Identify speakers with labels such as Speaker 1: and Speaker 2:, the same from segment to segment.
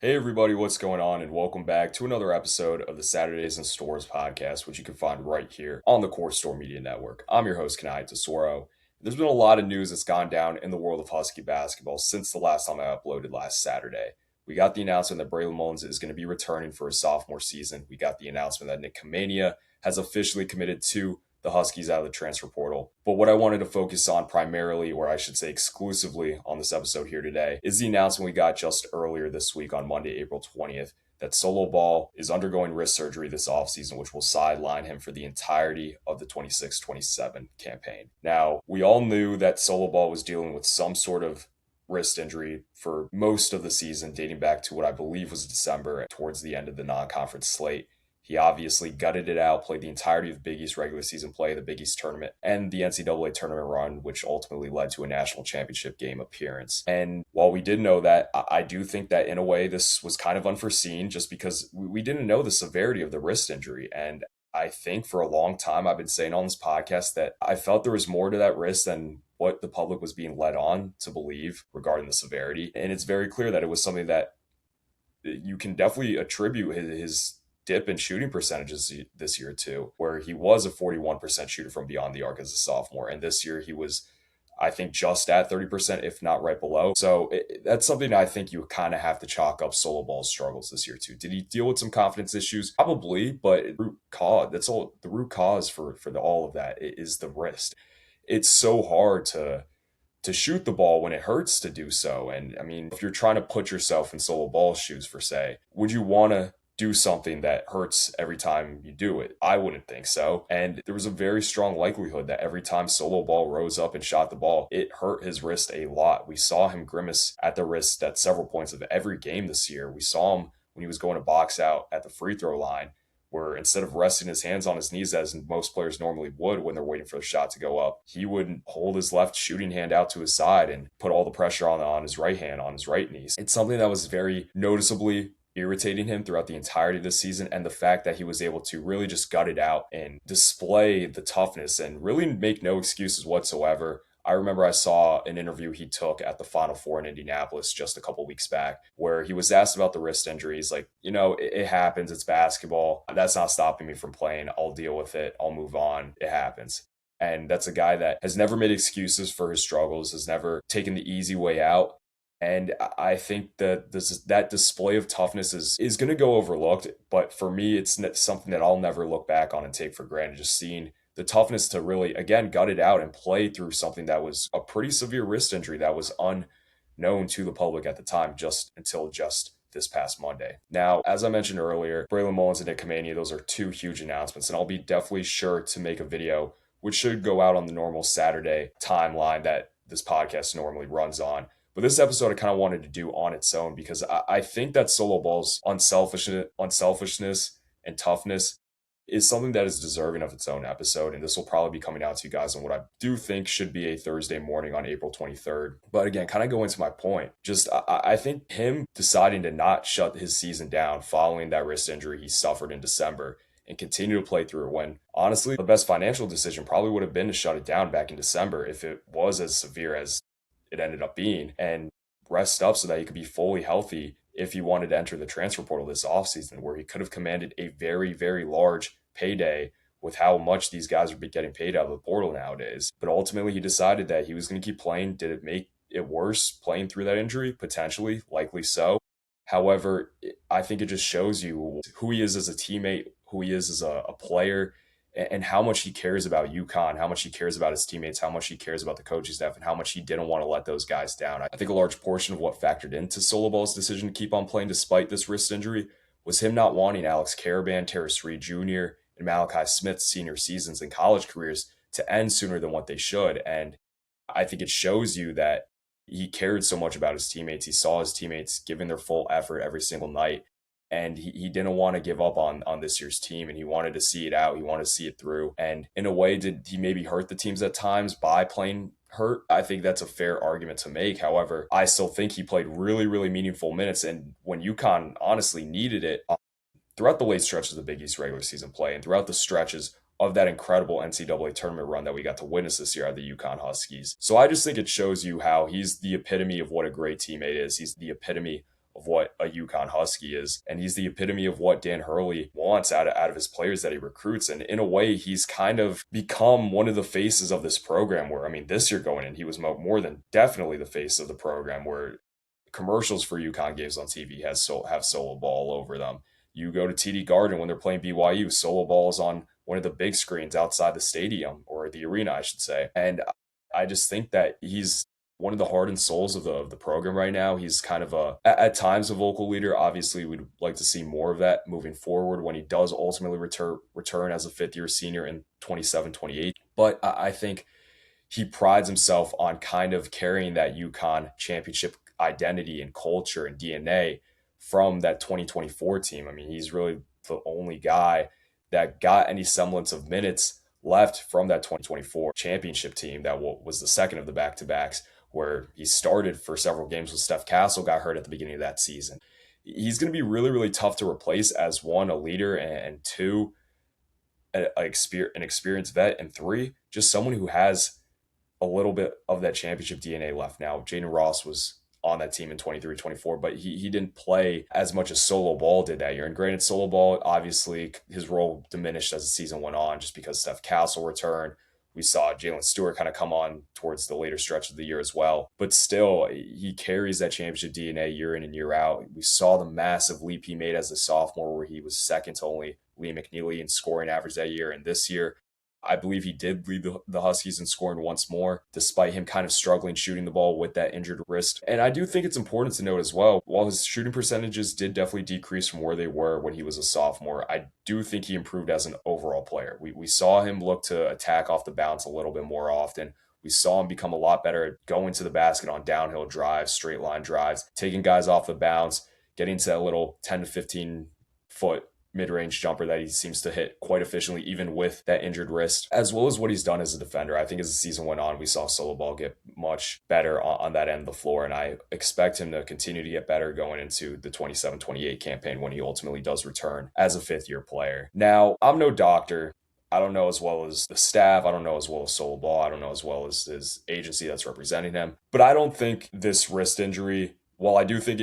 Speaker 1: Hey everybody, what's going on? And welcome back to another episode of the Saturdays in Stores podcast, which you can find right here on the Core Store Media Network. I'm your host, Kanaye. There's been a lot of news that's gone down in the world of Husky basketball since the last time I uploaded last Saturday. We got the announcement that Braylon Mullins is going to be returning for his sophomore season. We got the announcement that Nick Kanaye has officially committed to the Huskies out of the transfer portal. But what I wanted to focus on primarily, or I should say exclusively on this episode here today, is the announcement we got just earlier this week on Monday, April 20th, that Solo Ball is undergoing wrist surgery this offseason, which will sideline him for the entirety of the 26-27 campaign. Now, we all knew that Solo Ball was dealing with some sort of wrist injury for most of the season, dating back to what I believe was December towards the end of the non-conference slate. He obviously gutted it out, played the entirety of the Big East regular season play, the Big East tournament, and the NCAA tournament run, which ultimately led to a national championship game appearance. And while we did know that, I do think that in a way this was kind of unforeseen just because we didn't know the severity of the wrist injury. And I think for a long time, I've been saying on this podcast that I felt there was more to that wrist than what the public was being led on to believe regarding the severity. And it's very clear that it was something that you can definitely attribute his dip in shooting percentages this year too, where he was a 41% shooter from beyond the arc as a sophomore. And this year he was, I think, just at 30%, if not right below. So that's something I think you kind of have to chalk up Solo Ball's struggles this year too. Did he deal with some confidence issues? Probably, but root cause, that's all the root cause for all of that is the wrist. It's so hard to shoot the ball when it hurts to do so. And I mean, if you're trying to put yourself in Solo Ball's shoes, for say, would you want to do something that hurts every time you do it? I wouldn't think so. And there was a very strong likelihood that every time Solo Ball rose up and shot the ball, it hurt his wrist a lot. We saw him grimace at the wrist at several points of every game this year. We saw him when he was going to box out at the free throw line, where instead of resting his hands on his knees as most players normally would when they're waiting for the shot to go up, he would hold his left shooting hand out to his side and put all the pressure on his right hand, on his right knee. It's something that was very noticeably irritating him throughout the entirety of the season, and the fact that he was able to really just gut it out and display the toughness and really make no excuses whatsoever. I remember I saw an interview he took at the Final Four in Indianapolis just a couple weeks back where he was asked about the wrist injuries. Like, it happens. It's basketball. That's not stopping me from playing. I'll deal with it. I'll move on. It happens. And that's a guy that has never made excuses for his struggles, has never taken the easy way out. And I think that that display of toughness is going to go overlooked. But for me, it's something that I'll never look back on and take for granted. Just seeing the toughness to really, again, gut it out and play through something that was a pretty severe wrist injury that was unknown to the public at the time, just until just this past Monday. Now, as I mentioned earlier, Braylon Mullins and Nick Kanaye, those are two huge announcements, and I'll be definitely sure to make a video, which should go out on the normal Saturday timeline that this podcast normally runs on. But this episode I kind of wanted to do on its own because I think that Solo Ball's unselfishness and toughness is something that is deserving of its own episode. And this will probably be coming out to you guys on what I do think should be a Thursday morning on April 23rd. But again, kind of going to my point, just I think him deciding to not shut his season down following that wrist injury he suffered in December and continue to play through it, when honestly the best financial decision probably would have been to shut it down back in December if it was as severe as it ended up being, and rest up so that he could be fully healthy if he wanted to enter the transfer portal this offseason, where he could have commanded a very, very large payday with how much these guys would be getting paid out of the portal nowadays. But ultimately, he decided that he was going to keep playing. Did it make it worse playing through that injury? Potentially, likely so. However, I think it just shows you who he is as a teammate, who he is as a player, and how much he cares about UConn, how much he cares about his teammates, how much he cares about the coaching staff, and how much he didn't want to let those guys down. I think a large portion of what factored into Solo Ball's decision to keep on playing despite this wrist injury was him not wanting Alex Caravan, Terrace Reed Jr., and Malachi Smith's senior seasons and college careers to end sooner than what they should. And I think it shows you that he cared so much about his teammates. He saw his teammates giving their full effort every single night, and he didn't want to give up on this year's team, and he wanted to see it out. He wanted to see it through. And in a way, did he maybe hurt the teams at times by playing hurt? I think that's a fair argument to make. However, I still think he played really, really meaningful minutes. And when UConn honestly needed it, throughout the late stretches of the Big East regular season play and throughout the stretches of that incredible NCAA tournament run that we got to witness this year at the UConn Huskies. So I just think it shows you how he's the epitome of what a great teammate is. He's the epitome of what a UConn Husky is. And he's the epitome of what Dan Hurley wants out of his players that he recruits. And in a way, he's kind of become one of the faces of this program where, I mean, this year going in, he was more than definitely the face of the program where commercials for UConn games on TV have solo ball over them. You go to TD Garden when they're playing BYU, solo ball is on one of the big screens outside the stadium or the arena, I should say. And I just think that he's one of the heart and souls of the program right now. He's kind of at times a vocal leader. Obviously, we'd like to see more of that moving forward when he does ultimately return as a fifth year senior in 27, 28. But I think he prides himself on kind of carrying that UConn championship identity and culture and DNA from that 2024 team. I mean, he's really the only guy that got any semblance of minutes left from that 2024 championship team that was the second of the back-to-backs, where he started for several games with Steph Castle, got hurt at the beginning of that season. He's going to be really, really tough to replace as one, a leader, and two, an experienced vet, and three, just someone who has a little bit of that championship DNA left. Now, Jaden Ross was on that team in 23-24, but he didn't play as much as solo ball did that year. And granted, solo ball, obviously, his role diminished as the season went on just because Steph Castle returned. We saw Jalen Stewart kind of come on towards the later stretch of the year as well. But still, he carries that championship DNA year in and year out. We saw the massive leap he made as a sophomore where he was second to only Lee McNeely in scoring average that year. And this year, I believe he did lead the Huskies in scoring once more, despite him kind of struggling shooting the ball with that injured wrist. And I do think it's important to note as well, while his shooting percentages did definitely decrease from where they were when he was a sophomore, I do think he improved as an overall player. We saw him look to attack off the bounce a little bit more often. We saw him become a lot better at going to the basket on downhill drives, straight line drives, taking guys off the bounce, getting to that little 10 to 15 foot mid-range jumper that he seems to hit quite efficiently, even with that injured wrist, as well as what he's done as a defender. I think as the season went on, we saw solo ball get much better on that end of the floor, and I expect him to continue to get better going into the 27-28 campaign when he ultimately does return as a fifth-year player. Now, I'm no doctor. I don't know as well as the staff. I don't know as well as solo ball. I don't know as well as his agency that's representing him. But I don't think this wrist injury, while I do think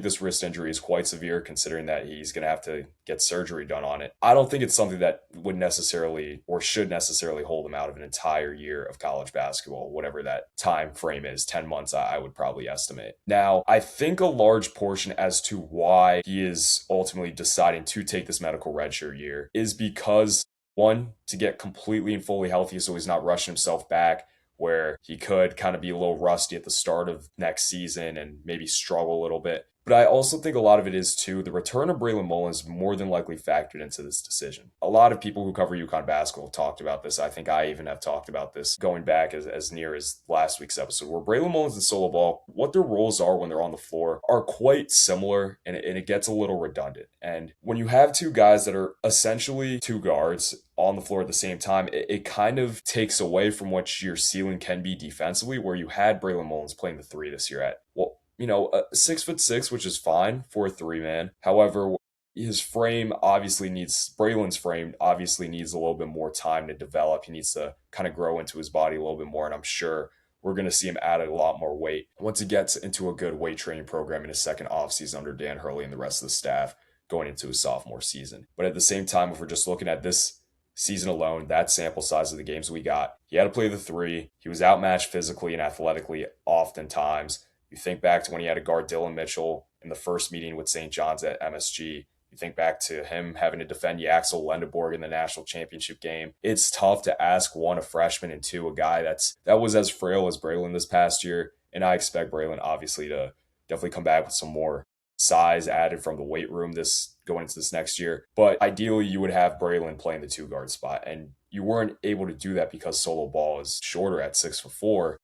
Speaker 1: this wrist injury is quite severe, considering that he's going to have to get surgery done on it, I don't think it's something that would necessarily or should necessarily hold him out of an entire year of college basketball, whatever that time frame is, 10 months, I would probably estimate. Now, I think a large portion as to why he is ultimately deciding to take this medical redshirt year is because, one, to get completely and fully healthy so he's not rushing himself back, where he could kind of be a little rusty at the start of next season and maybe struggle a little bit. But I also think a lot of it is, too, the return of Braylon Mullins more than likely factored into this decision. A lot of people who cover UConn basketball have talked about this. I think I even have talked about this going back as near as last week's episode, where Braylon Mullins and solo ball, what their roles are when they're on the floor are quite similar, and it gets a little redundant. And when you have two guys that are essentially two guards on the floor at the same time, it kind of takes away from what your ceiling can be defensively, where you had Braylon Mullins playing the three this year at, well, 6'6", which is fine for a three man. However, Braylon's frame obviously needs a little bit more time to develop. He needs to kind of grow into his body a little bit more. And I'm sure we're going to see him add a lot more weight once he gets into a good weight training program in his second offseason under Dan Hurley and the rest of the staff going into his sophomore season. But at the same time, if we're just looking at this season alone, that sample size of the games we got, he had to play the three. He was outmatched physically and athletically oftentimes. You think back to when he had to guard Dylan Mitchell in the first meeting with St. John's at MSG. You think back to him having to defend Yaxel Lendeborg in the national championship game. It's tough to ask, one, a freshman, and two, a guy that was as frail as Braylon this past year. And I expect Braylon obviously to definitely come back with some more size added from the weight room going into this next year. But ideally, you would have Braylon playing the two guard spot. And you weren't able to do that because solo ball is shorter at 6'4".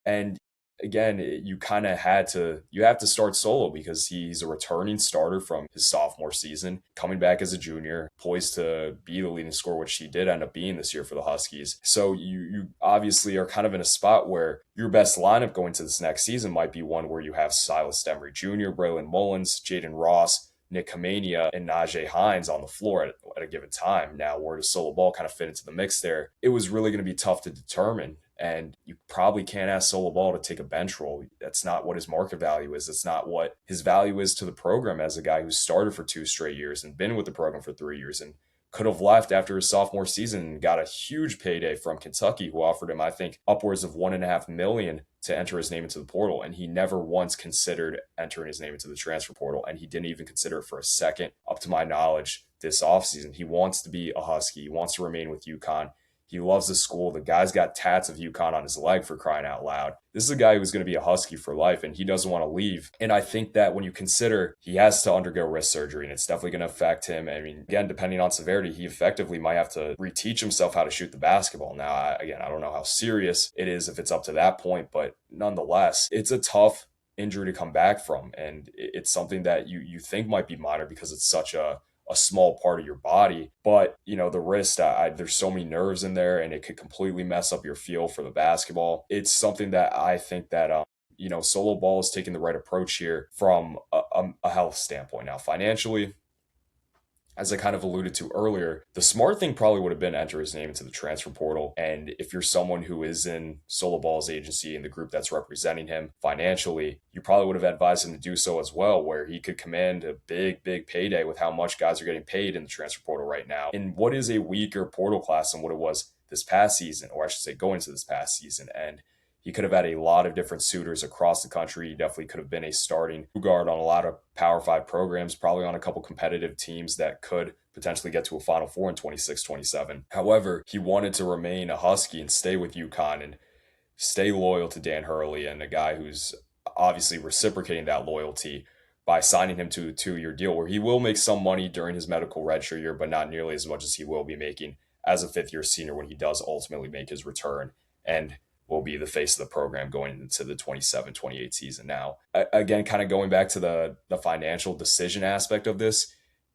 Speaker 1: And again, you have to start solo because he's a returning starter from his sophomore season, coming back as a junior, poised to be the leading scorer, which he did end up being this year for the Huskies. So you obviously are kind of in a spot where your best lineup going to this next season might be one where you have Silas Demery Jr., Braylon Mullins, Jaden Ross, Nick Kamania, and Najee Hines on the floor at a given time. Now, where does solo ball kind of fit into the mix there? It was really going to be tough to determine And you probably can't ask Solo Ball to take a bench role. That's not what his market value is. It's not what his value is to the program as a guy who started for 2 straight years and been with the program for 3 years and could have left after his sophomore season and got a huge payday from Kentucky, who offered him, I think, upwards of $1.5 million to enter his name into the portal. And he never once considered entering his name into the transfer portal. And he didn't even consider it for a second, up to my knowledge, this offseason. He wants to be a Husky. He wants to remain with UConn. He loves the school. The guy's got tats of UConn on his leg, for crying out loud. This is a guy who's going to be a Husky for life, and he doesn't want to leave. And I think that when you consider he has to undergo wrist surgery, and it's definitely going to affect him. I mean, again, depending on severity, he effectively might have to reteach himself how to shoot the basketball. Now, I don't know how serious it is if it's up to that point, but nonetheless, it's a tough injury to come back from. And it's something that you think might be minor because it's such a small part of your body. But, the wrist, there's so many nerves in there and it could completely mess up your feel for the basketball. It's something that I think that, Solo Ball is taking the right approach here from a health standpoint. Now, financially, as I kind of alluded to earlier, the smart thing probably would have been enter his name into the transfer portal. And if you're someone who is in Solo Ball's agency and the group that's representing him financially, you probably would have advised him to do so as well, where he could command a big, big payday with how much guys are getting paid in the transfer portal right now. In what is a weaker portal class than what it was this past season, or I should say going into this past season. And he could have had a lot of different suitors across the country. He definitely could have been a starting guard on a lot of Power 5 programs, probably on a couple competitive teams that could potentially get to a Final Four in 26, 27. However, he wanted to remain a Husky and stay with UConn and stay loyal to Dan Hurley, and a guy who's obviously reciprocating that loyalty by signing him to a 2-year deal where he will make some money during his medical redshirt year, but not nearly as much as he will be making as a fifth-year senior when he does ultimately make his return. And will be the face of the program going into the 27-28 season. Now, again, kind of going back to the financial decision aspect of this,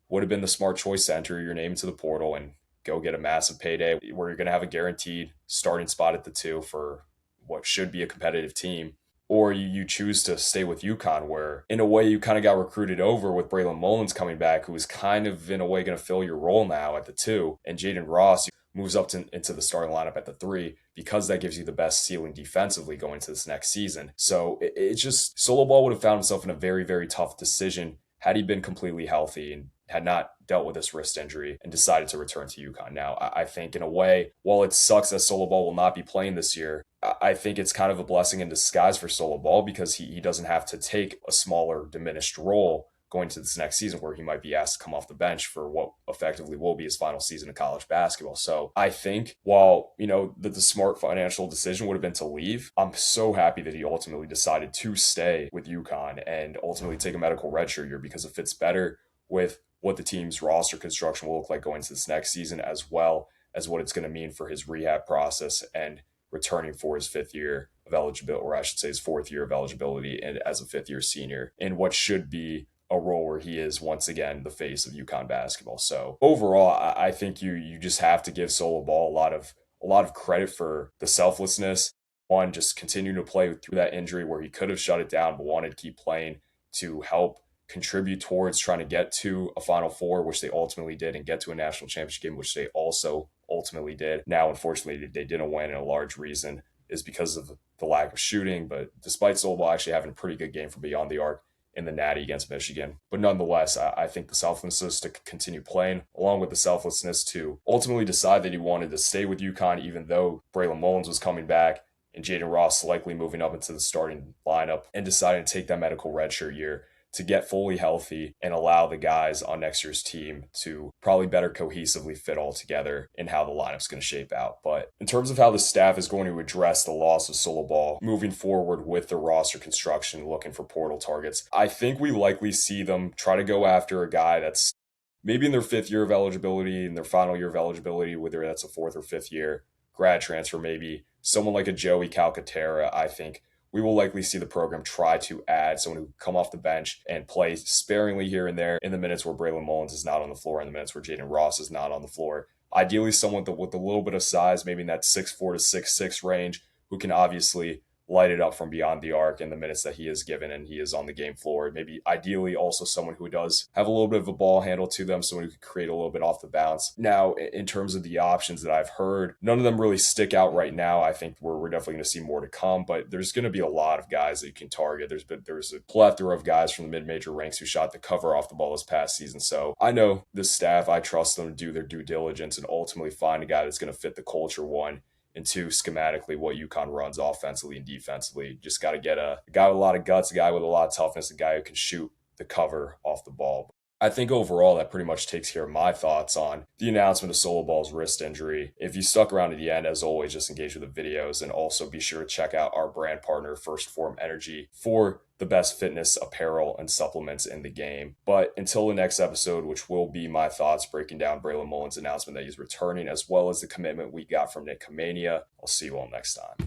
Speaker 1: would have been the smart choice to enter your name into the portal and go get a massive payday where you're going to have a guaranteed starting spot at the 2 for what should be a competitive team. Or you choose to stay with UConn, where in a way you kind of got recruited over with Braylon Mullins coming back, who is kind of in a way going to fill your role now at the 2, and Jaden Ross moves up into the starting lineup at the 3 because that gives you the best ceiling defensively going into this next season. So it's just Solo Ball would have found himself in a very, very tough decision had he been completely healthy and had not dealt with this wrist injury and decided to return to UConn. Now, I think in a way, while it sucks that Solo Ball will not be playing this year, I think it's kind of a blessing in disguise for Solo Ball because he doesn't have to take a smaller, diminished role going to this next season where he might be asked to come off the bench for what effectively will be his final season of college basketball. So I think while, the smart financial decision would have been to leave, I'm so happy that he ultimately decided to stay with UConn and ultimately take a medical redshirt year because it fits better with what the team's roster construction will look like going into this next season, as well as what it's going to mean for his rehab process and returning for his 5th year of eligibility, or I should say his 4th year of eligibility and as a 5th year senior in what should be a role where he is once again the face of UConn basketball. So overall, I think you just have to give Solo Ball a lot of credit for the selflessness. One, just continuing to play through that injury where he could have shut it down but wanted to keep playing to help contribute towards trying to get to a Final Four, which they ultimately did, and get to a national championship game, which they also ultimately did. Now, unfortunately, they didn't win, and a large reason is because of the lack of shooting. But despite Solo Ball actually having a pretty good game from beyond the arc in the Natty against Michigan. But nonetheless, I think the selflessness to continue playing, along with the selflessness to ultimately decide that he wanted to stay with UConn, even though Braylon Mullins was coming back and Jaden Ross likely moving up into the starting lineup, and deciding to take that medical redshirt year to get fully healthy and allow the guys on next year's team to probably better cohesively fit all together in how the lineup's going to shape out. But in terms of how the staff is going to address the loss of Solo Ball moving forward with the roster construction, looking for portal targets, I think we likely see them try to go after a guy that's maybe in their 5th year of eligibility, in their final year of eligibility, whether that's a 4th or 5th year grad transfer, maybe someone like a Joey Calcaterra. I think we will likely see the program try to add someone who come off the bench and play sparingly here and there in the minutes where Braylon Mullins is not on the floor, in the minutes where Jaden Ross is not on the floor. Ideally, someone with a little bit of size, maybe in that 6'4" to 6'6" range, who can obviously light it up from beyond the arc in the minutes that he is given and he is on the game floor. Maybe ideally also someone who does have a little bit of a ball handle to them, someone who can create a little bit off the bounce. Now, in terms of the options that I've heard, none of them really stick out right now. I think we're definitely going to see more to come, but there's going to be a lot of guys that you can target. There's a plethora of guys from the mid-major ranks who shot the cover off the ball this past season. So I know this staff, I trust them to do their due diligence and ultimately find a guy that's going to fit the culture, one, and two, schematically, what UConn runs offensively and defensively. Just got to get a guy with a lot of guts, a guy with a lot of toughness, a guy who can shoot the cover off the ball. I think overall that pretty much takes care of my thoughts on the announcement of Solo Ball's wrist injury. If you stuck around to the end, as always, just engage with the videos and also be sure to check out our brand partner, Phorm Energy, for the best fitness apparel and supplements in the game. But until the next episode, which will be my thoughts breaking down Braylon Mullen's announcement that he's returning, as well as the commitment we got from Nick Kamania, I'll see you all next time.